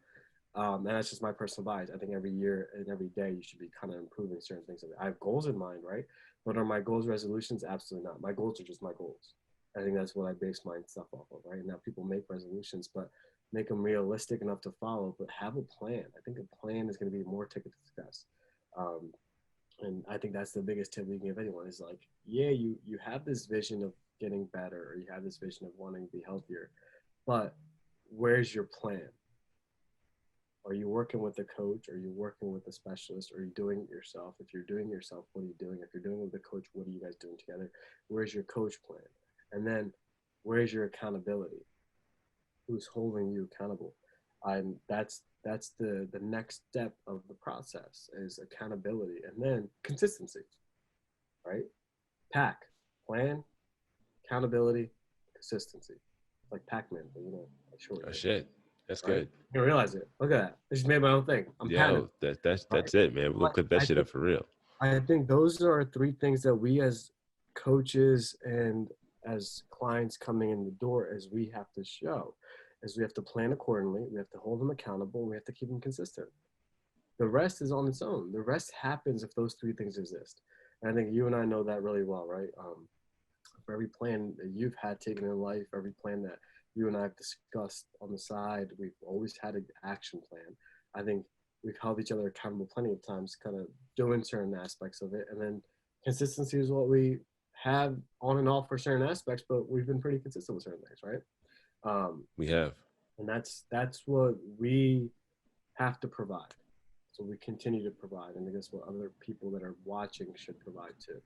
And that's just my personal bias. I think every year and every day you should be kind of improving certain things. I have goals in mind, right? But are my goals resolutions? Absolutely not. My goals are just my goals. I think that's what I base my stuff off of, right? Now people make resolutions, but make them realistic enough to follow, but have a plan. I think a plan is going to be more ticket to success. And I think that's the biggest tip we can give anyone is like, yeah, you have this vision of getting better, or you have this vision of wanting to be healthier, but where's your plan? Are you working with a coach? Are you working with a specialist? Are you doing it yourself? If you're doing it yourself, what are you doing? If you're doing it with a coach, what are you guys doing together? Where's your coach plan? And then where's your accountability? Who's holding you accountable? That's the next step of the process is accountability, and then consistency, right? Pack, plan, accountability, consistency. Like Pac-Man, but you know, short. Oh shit, that's right? good. You realize it. Look at that. I just made my own thing. I'm Yo, that's it, man. We'll clip that shit up for real. I think those are three things that we as coaches and as clients coming in the door, as we have to show, is we have to plan accordingly. We have to hold them accountable. We have to keep them consistent. The rest is on its own. The rest happens if those three things exist. And I think you and I know that really well, right? For every plan that you've had taken in life, every plan that you and I have discussed on the side, we've always had an action plan. I think we've held each other accountable plenty of times, kind of doing certain aspects of it. And then consistency is what we have on and off for certain aspects, but we've been pretty consistent with certain things, right? We have. And that's what we have to provide. So we continue to provide. And I guess what other people that are watching should provide too.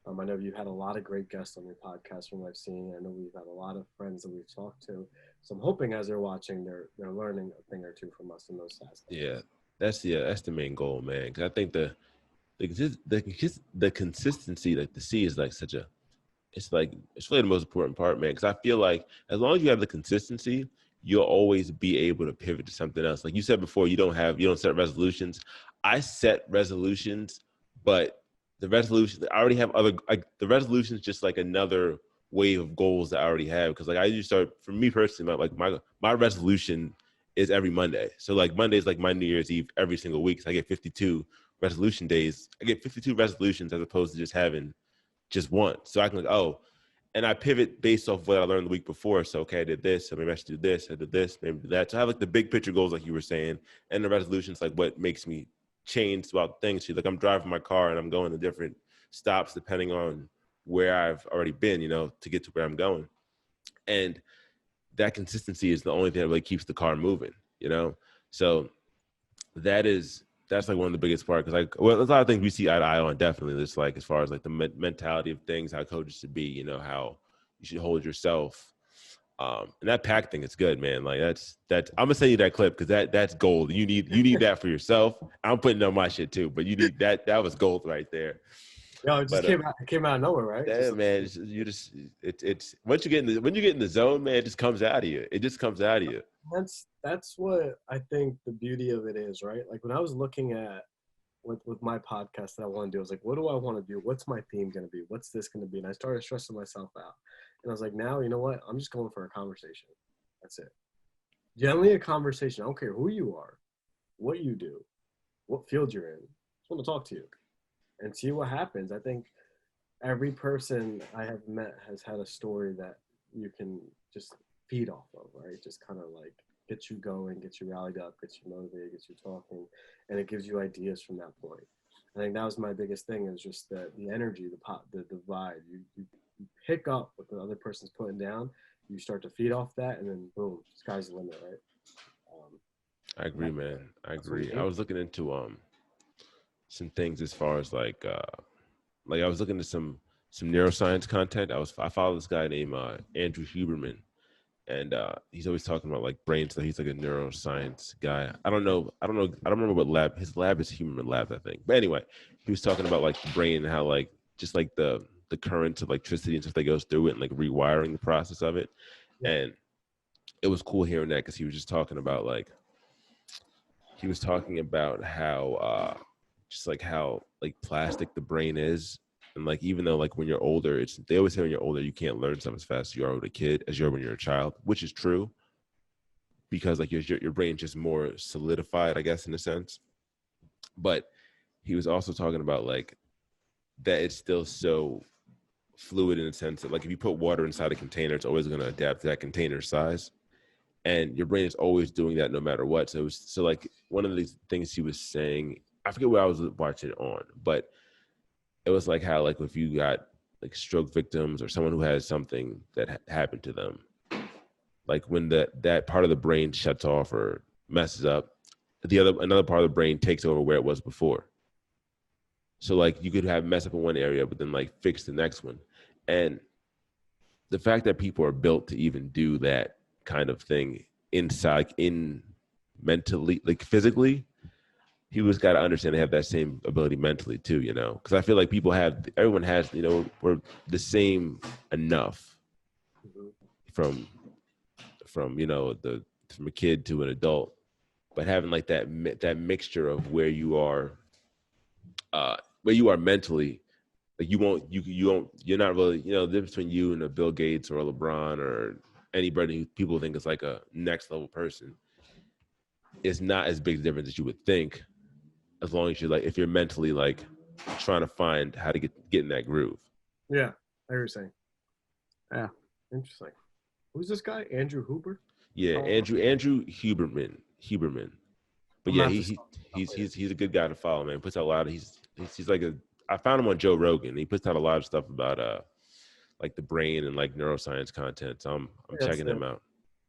I know you've had a lot of great guests on your podcast from what I've seen. I know we've had a lot of friends that we've talked to. So I'm hoping as they're watching, they're learning a thing or two from us in those aspects. Yeah, that's the main goal, man. Because I think the consistency, like the C, is like it's really the most important part, man. Because I feel like as long as you have the consistency, you'll always be able to pivot to something else. Like you said before, you don't set resolutions. I set resolutions, but the resolutions I already have the resolutions just like another wave of goals that I already have. Because like I usually start, for me personally, my resolution is every Monday. So like Monday is like my New Year's Eve every single week. So I get 52 resolution days, I get 52 resolutions as opposed to just having just one. So I can like, oh, and I pivot based off what I learned the week before. So, okay, I did this, so maybe I should do this, I did this, maybe do that. So I have like the big picture goals, like you were saying, and the resolutions, like what makes me change about things. So, like I'm driving my car and I'm going to different stops depending on where I've already been, you know, to get to where I'm going. And that consistency is the only thing that really keeps the car moving, you know? So that's like one of the biggest parts. Cause like, well, there's a lot of things we see eye to eye on, definitely. Just like, as far as like the mentality of things, how coaches should be, you know, how you should hold yourself. And that pack thing is good, man. Like that's, I'm gonna send you that clip. Cause that's gold. You need that for yourself. I'm putting on my shit too, but you need that. That was gold right there. Yo, it just But, came out of nowhere, right? yeah, man, it's once you get in when you get in the zone, man, it just comes out of you. It just comes out of you. That's what I think the beauty of it is, right? Like when I was looking at with my podcast that I want to do, I was like, what do I want to do? What's my theme going to be? What's this going to be? And I started stressing myself out. And I was like, now, you know what? I'm just going for a conversation. That's it. Generally a conversation. I don't care who you are, what you do, what field you're in. I just want to talk to you and see what happens. I think every person I have met has had a story that you can just feed off of, right? Just kind of like get you going, get you rallied up, get you motivated, get you talking, and it gives you ideas from that point. I think that was my biggest thing, is just the energy, the vibe. You pick up what the other person's putting down, you start to feed off that, and then boom, sky's the limit, right? Um, I agree, man. I that's what we agree. I aim was looking into some things as far as like I was looking at some neuroscience content. I follow this guy named Andrew Huberman, and he's always talking about like brain stuff. He's like a neuroscience guy. I don't remember what lab. His lab is Huberman Lab, I think. But anyway, he was talking about like the brain and how like just like the currents of electricity and stuff that goes through it, and like rewiring the process of it. for. Yeah, And it was cool hearing that, because he was just talking about like he was talking about how just like how like plastic the brain is. And like, even though like when you're older, it's, they always say when you're older you can't learn stuff as fast as you are with a kid as you are when you're a child, which is true, because like your brain's just more solidified, I guess, in a sense. But he was also talking about like that it's still so fluid, in a sense that like if you put water inside a container, it's always going to adapt to that container size, and your brain is always doing that no matter what. So it was, so like one of these things he was saying, I forget what I was watching it on, but it was like how like if you got like stroke victims or someone who has something that happened to them, like when that part of the brain shuts off or messes up, another part of the brain takes over where it was before. So like you could have mess up in one area, but then like fix the next one. And the fact that people are built to even do that kind of thing inside, in mentally, like physically, he was got to understand they have that same ability mentally too, you know, because I feel like everyone has, you know, we're the same enough mm-hmm. from you know, from a kid to an adult, but having like that mixture of where you are mentally, like you're not really, you know, the difference between you and a Bill Gates or a LeBron or anybody who people think is like a next level person is not as big a difference as you would think, as long as you're like, if you're mentally like trying to find how to get in that groove. Yeah, I hear you saying. Yeah, interesting. Who's this guy? Andrew Hooper? Yeah, Oh, Andrew Huberman. But I'm gonna yeah, have to stop later. he's a good guy to follow, man. Puts out a lot of he's like a, I found him on Joe Rogan. He puts out a lot of stuff about like the brain and like neuroscience content. So I'm That's checking the him out.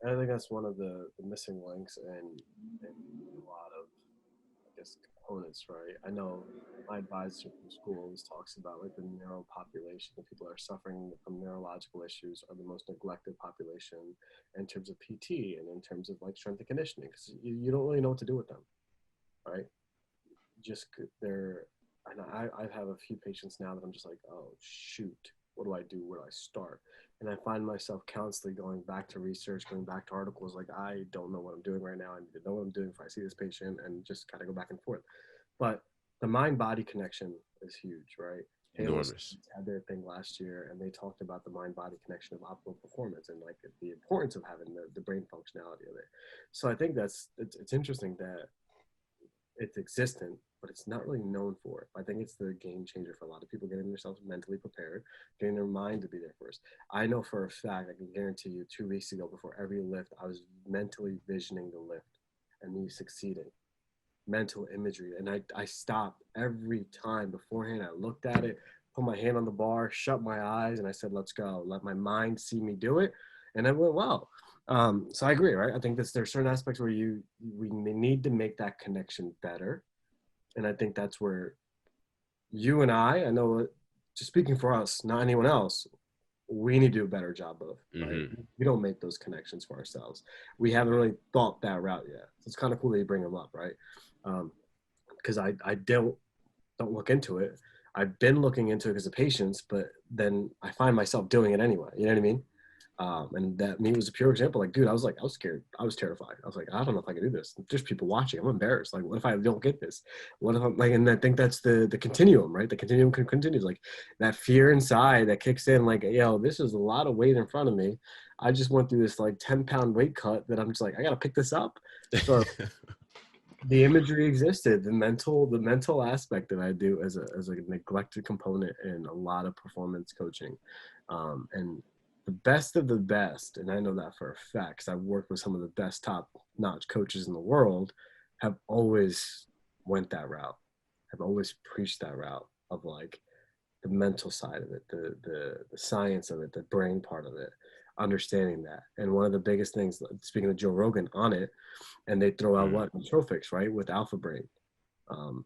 I think that's one of the missing links in a lot of, I guess, components, right? I know my advisor from school always talks about like the neuro population, the people that are suffering from neurological issues are the most neglected population in terms of PT and in terms of like strength and conditioning, because you don't really know what to do with them, right? Just they're, and I have a few patients now that I'm just like, oh shoot, what do I do? Where do I start? And I find myself constantly going back to research, going back to articles. Like, I don't know what I'm doing right now. I need to know what I'm doing if I see this patient, and just kind of go back and forth. But the mind body connection is huge, right? Halo Enormous. had their thing last year, and they talked about the mind body connection of optimal performance and like the importance of having the brain functionality of it. So I think it's interesting that it's existent, but it's not really known for it. I think it's the game changer for a lot of people, getting themselves mentally prepared, getting their mind to be there first. I know for a fact, I can guarantee you, 2 weeks ago, before every lift, I was mentally visioning the lift and me succeeding. Mental imagery. And I stopped every time beforehand. I looked at it, put my hand on the bar, shut my eyes, and I said, let's go. Let my mind see me do it. And it went well. So I agree, right? I think there's certain aspects where we need to make that connection better. And I think that's where you and I know, just speaking for us, not anyone else, we need to do a better job of, right? Mm-hmm. We don't make those connections for ourselves. We haven't really thought that route yet. So it's kind of cool that you bring them up, right? Because I don't look into it. I've been looking into it because of patients, but then I find myself doing it anyway. You know what I mean? And that me was a pure example. Like, dude, I was scared. I was terrified. I was like, I don't know if I can do this. There's people watching. I'm embarrassed. Like, what if I don't get this? What if I'm like, and I think that's the continuum, right? The continuum continues. Like that fear inside that kicks in, like, yo, this is a lot of weight in front of me. I just went through this like 10-pound weight cut that I'm just like, I got to pick this up. So the imagery existed, the mental aspect that I do as a neglected component in a lot of performance coaching. And the best of the best, and I know that for a fact, 'cause I've worked with some of the best top-notch coaches in the world, have always went that route, have always preached that route of like the mental side of it, the science of it, the brain part of it, understanding that. And one of the biggest things, speaking of Joe Rogan on it, and they throw out what nootropics, right, with Alpha Brain. Um,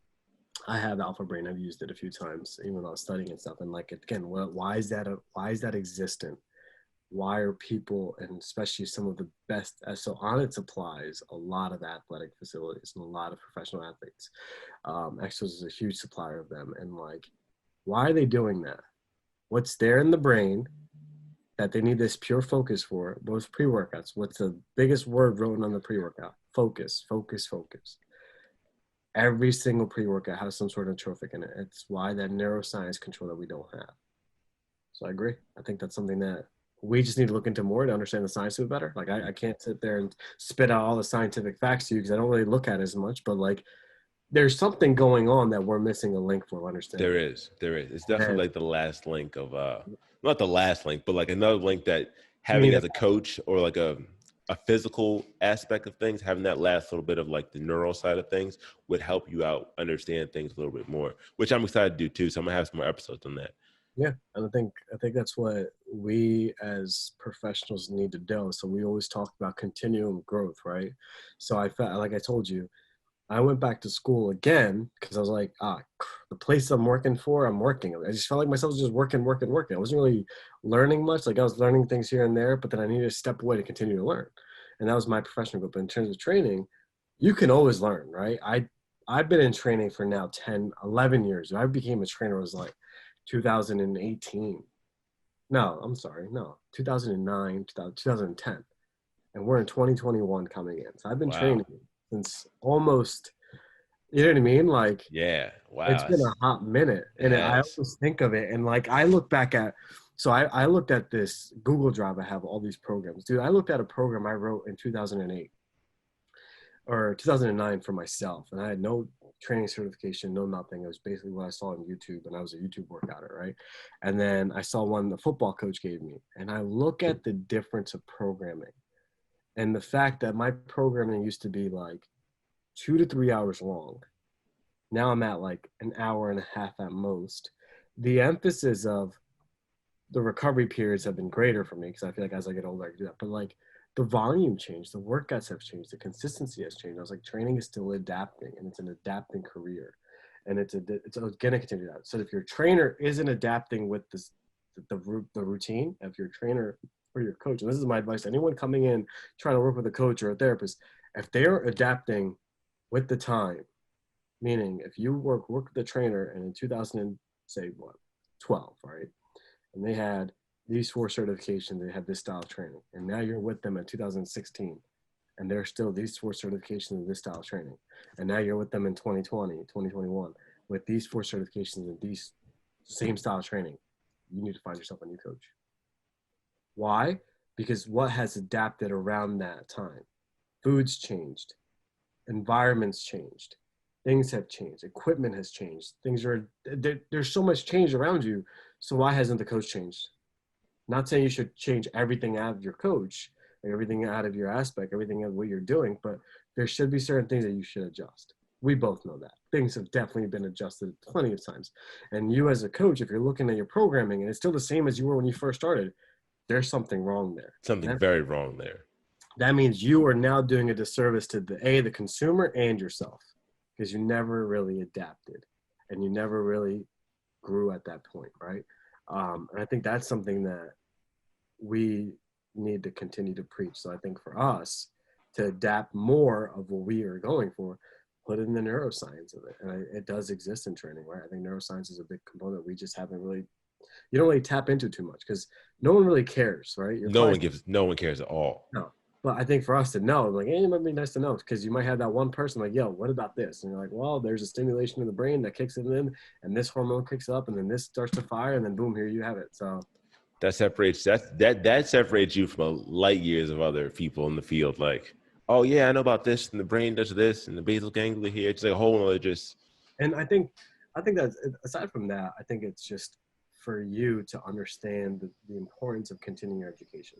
I have Alpha Brain. I've used it a few times, even when I was studying and stuff. And like again, why is that existent? Why are people, and especially some of the best, so Onnit supplies a lot of athletic facilities and a lot of professional athletes. Exos is a huge supplier of them. And like, why are they doing that? What's there in the brain that they need this pure focus for? Those pre-workouts. What's the biggest word written on the pre-workout? Focus, focus, focus. Every single pre-workout has some sort of trophic in it. It's why that neuroscience control that we don't have. So I agree. I think that's something that we just need to look into more to understand the science of it better. Like I can't sit there and spit out all the scientific facts to you because I don't really look at it as much, but like there's something going on that we're missing a link for understanding. There is. It's definitely And like the last link of not the last link, but like another link that you having need as a coach or like a physical aspect of things, having that last little bit of like the neural side of things would help you out understand things a little bit more, which I'm excited to do too. So I'm gonna have some more episodes on that. yeah, and I think that's what we as professionals need to do. So we always talk about continuum growth, right? So I felt like I told you, I went back to school again because I was like, the place I'm working for, I'm working. I just felt like myself was just working, working, working. I wasn't really learning much. Like I was learning things here and there, but then I needed to step away to continue to learn. And that was my professional group. But in terms of training, you can always learn, right? I've been in training for now 10, 11 years. I became a trainer was like 2018. No, I'm sorry. No, 2009, 2010. And we're in 2021 coming in. So I've been Wow. training since almost, you know what I mean? Like Yeah. it's Wow. been a hot minute. It And I has. always think of it and like I look back at, so I looked at this Google Drive. I have all these programs. Dude, I looked at a program I wrote in 2008 or 2009 for myself. And I had no training certification, no nothing. It was basically what I saw on YouTube, and I was a YouTube workouter, right? And then I saw one the football coach gave me, and I look at the difference of programming and the fact that my programming used to be like 2 to 3 hours long. Now I'm at like an hour and a half at most. The emphasis of the recovery periods have been greater for me because I feel like as I get older, I can do that. But like the volume changed, the workouts have changed, the consistency has changed. I was like, training is still adapting, and it's an adapting career, and it's going to continue that. So if your trainer isn't adapting with this, the routine, if your trainer or your coach, and this is my advice to anyone coming in trying to work with a coach or a therapist, if they're adapting with the time, meaning if you work with the trainer and in 2000 and say what 12, right? And they had these 4 certifications, they had this style of training. And now you're with them in 2016, and they're still these 4 certifications in this style of training. And now you're with them in 2020, 2021, with these 4 certifications and these same style of training. You need to find yourself a new coach. Why? Because what has adapted around that time? Foods changed, environments changed, Things have changed. Equipment has changed. There's so much change around you. So why hasn't the coach changed? Not saying you should change everything out of your coach, like everything out of your aspect, everything of what you're doing, but there should be certain things that you should adjust. We both know that. Things have definitely been adjusted plenty of times. And you as a coach, if you're looking at your programming and it's still the same as you were when you first started, there's something wrong there. Something very wrong there. That means you are now doing a disservice to the consumer and yourself, because you never really adapted and you never really grew at that point, right? And I think that's something that we need to continue to preach. So I think for us to adapt more of what we are going for, put in the neuroscience of it. And it does exist in training, right? I think neuroscience is a big component. We just haven't really, you don't really tap into too much because no one really cares, right? No one cares at all. No. But I think for us to know, like, hey, it might be nice to know, because you might have that one person like, yo, what about this? And you're like, well, there's a stimulation in the brain that kicks it in, and this hormone kicks up, and then this starts to fire, and then boom, here you have it. So that separates you from light years of other people in the field. Like, oh yeah, I know about this, and the brain does this, and the basal ganglia here. It's like a whole other just. And I think that aside from that, I think it's just for you to understand the importance of continuing your education.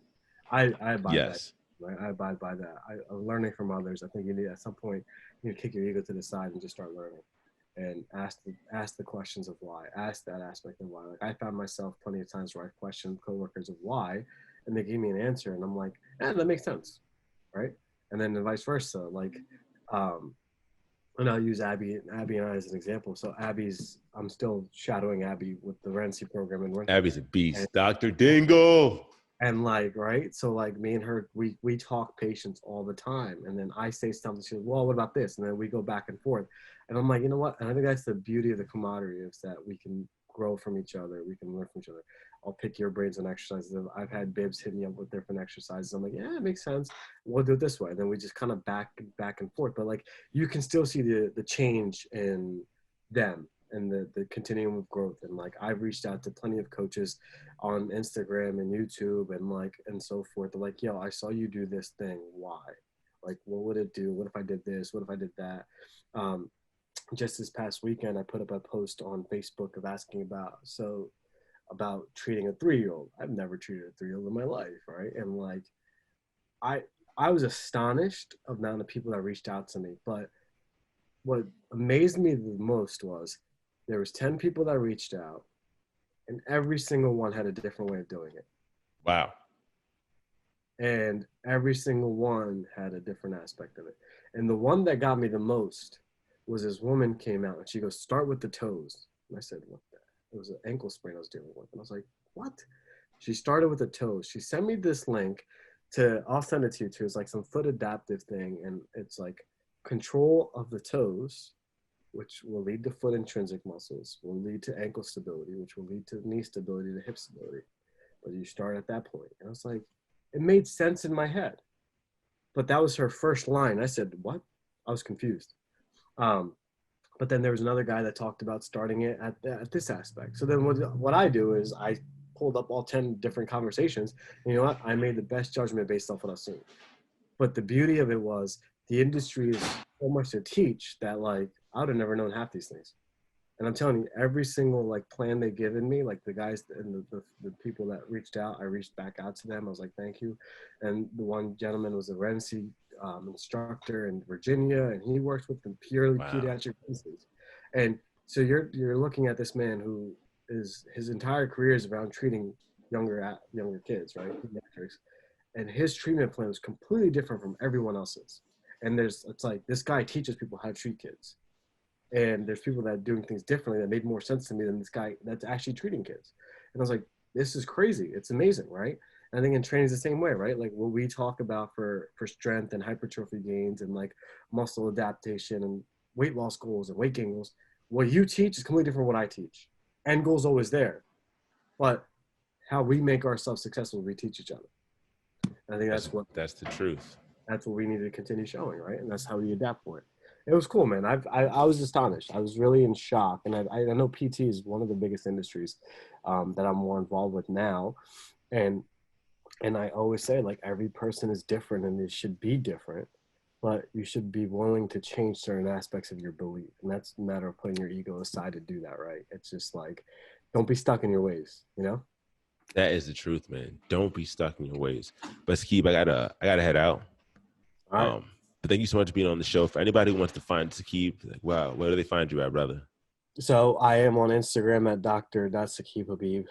I abide by that. Right? I abide by that. I'm learning from others. I think you need, at some point, you need to kick your ego to the side and just start learning, and ask the questions of why. Ask that aspect of why. Like, I found myself plenty of times where I questioned coworkers of why, and they gave me an answer, and I'm like, that makes sense, right? And then the vice versa. Like, and I'll use Abby and I as an example. So I'm still shadowing Abby with the Renzi program, and Abby's a beast, Dr. Dingle. And like, right, so like me and her, we talk patience all the time, and then I say something, she goes, well, what about this? And then we go back and forth, and I'm like, you know what? And I think that's the beauty of the camaraderie, is that we can grow from each other, we can learn from each other. I'll pick your brains on exercises. I've had bibs hit me up with different exercises. I'm like, yeah, it makes sense, we'll do it this way. And then we just kind of back and forth, but like, you can still see the change in them and the continuum of growth. And like, I've reached out to plenty of coaches on Instagram and YouTube and so forth. They're like, yo, I saw you do this thing. Why? Like, what would it do? What if I did this? What if I did that? Just this past weekend, I put up a post on Facebook of asking about treating a 3-year-old. I've never treated a 3-year-old in my life, right? And like, I was astonished of the amount of people that reached out to me. But what amazed me the most was there was 10 people that reached out, and every single one had a different way of doing it. Wow. And every single one had a different aspect of it. And the one that got me the most was this woman came out and she goes, start with the toes. And I said, what the? It was an ankle sprain I was dealing with. And I was like, what? She started with the toes. She sent me this link I'll send it to you too. It's like some foot adaptive thing. And it's like control of the toes, which will lead to foot intrinsic muscles, will lead to ankle stability, which will lead to knee stability, to hip stability. But you start at that point. And I was like, it made sense in my head. But that was her first line. I said, what? I was confused. But then there was another guy that talked about starting it at this aspect. So then what I do is I pulled up all 10 different conversations. And you know what? I made the best judgment based off what I've seen. But the beauty of it was the industry is so much to teach that, like, I would have never known half these things. And I'm telling you, every single like plan they've given me, like the guys and the people that reached out, I reached back out to them. I was like, thank you. And the one gentleman was a Renzi instructor in Virginia, and he works with the purely pediatric cases. And so you're looking at this man who is, his entire career is around treating younger kids, right? Pediatrics. And his treatment plan was completely different from everyone else's. And it's like, this guy teaches people how to treat kids. And there's people that are doing things differently that made more sense to me than this guy that's actually treating kids. And I was like, this is crazy. It's amazing, right? And I think in training is the same way, right? Like what we talk about for strength and hypertrophy gains and like muscle adaptation and weight loss goals and weight gain goals, what you teach is completely different from what I teach. End goal's always there. But how we make ourselves successful, we teach each other. And I think that's the truth. That's what we need to continue showing, right? And that's how we adapt for it. It was cool, man. I was astonished. I was really in shock. And I know PT is one of the biggest industries that I'm more involved with now. And I always say, like, every person is different and it should be different. but you should be willing to change certain aspects of your belief. And that's a matter of putting your ego aside to do that, right? It's just like, don't be stuck in your ways, you know? That is the truth, man. Don't be stuck in your ways. But Saqib, I gotta head out. All right. But thank you so much for being on the show. For anybody who wants to find Saqib, like, wow, where do they find you at, brother? So I am on Instagram at dr.saqibhabib,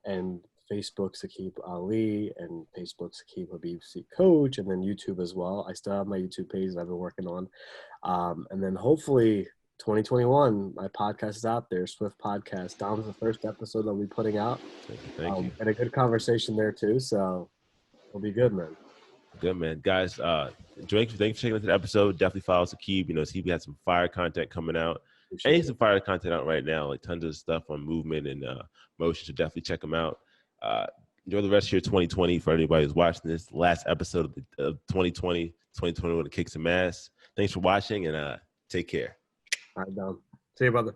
and Facebook Saqib Ali, and Facebook Saqib Habib Coach, and then YouTube as well. I still have my YouTube page that I've been working on. And then hopefully 2021, my podcast is out there, Swift Podcast. Dom's the first episode I'll be putting out. Thank you. And a good conversation there too. So it'll be good, man. Good, man. Guys, Drake, thanks for checking out the episode. Definitely follow Saqib. You know, Saqib has some fire content coming out. And he's some fire content out right now, like tons of stuff on movement and motion. So definitely check him out. Enjoy the rest of your 2020 for anybody who's watching this. Last episode of 2020. 2020 to kick some ass. Thanks for watching, and take care. All right, Dom. See you, brother.